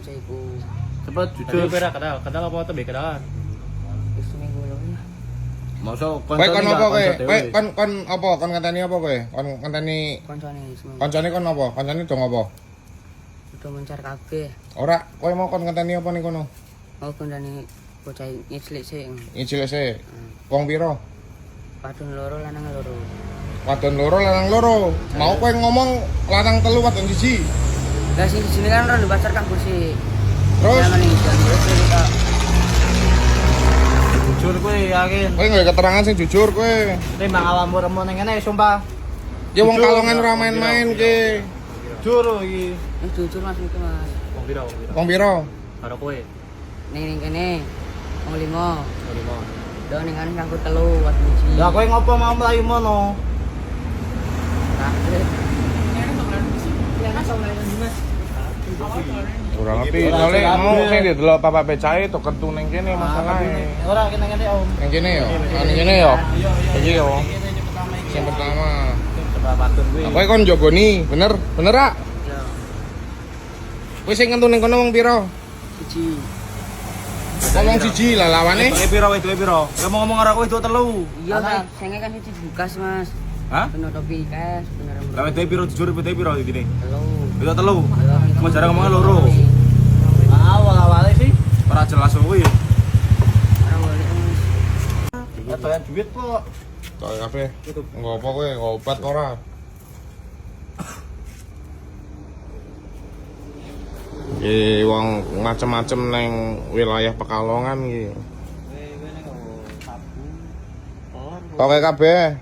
bocah iku. Cepet jujur. Tapi kadal apa tuh kadal. Wis seminggu lho. Masa Kowe kon apa kowe? Kowe kon apa? Kon ngenteni apa kowe? Kon ngenteni Koncone seminggu. kancane kon apa? Kancane dong apa? Udah mencar kabeh. Ora, kowe mau kon ngenteni apa ning kono? Mau kandhani bocah cilik sik. Ijil sik. Wong pira? Padun loro lanang loro. Wadon loro, lanang loro. Mau kowe ngomong lanang telu wadon siji. Lah sing di sini kan ora pacar kan kursi. Terus Jangan nih, terus kita jujur kowe yakin. kowe nggawe keterangan sing jujur kowe. Timbang awakmu remo ning kene sumpah. Ya wong kalongan ora main-main ki. Jujur iki. jujur Mas itu Mas. Wong pira? Wong pira? Karo kowe. Ning kene wong 5. Wong 5. Do ning kene kanggo 3 wat siji. Lah kowe ngopo mau mlayu mono? Ora ngerti. Soale mau sing didelok Papa Pecahe to ketu ning kene masalahe. Ora kene-kene Om. Ning kene ya. Ning kene ya. Iki yo. Sing pertama. Coba patun kuwi. Kowe kon jogoni, bener? Bener ra? Ya, Kowe sing kentu ning kono wong pira? siji. Ngomong siji lah lawane. Itu piro, itu piro? Kowe mau ngomong karo aku itu telu. Iya Mas, senge kan siji bukas Mas. Hah? Bener topi kas, bener. Lah itu piro jujur itu piro iki ne? Halo. Itu telu. Cuma jarang ngomong loro. Awal-awale sih ora jelas kuwi. Ora boleh Mas. Ya doyan duit kok. Kok kabeh. Ngopo kowe? Ngobat ora? Wong macem-macem neng wilayah Pekalongan iki. Kok kabeh.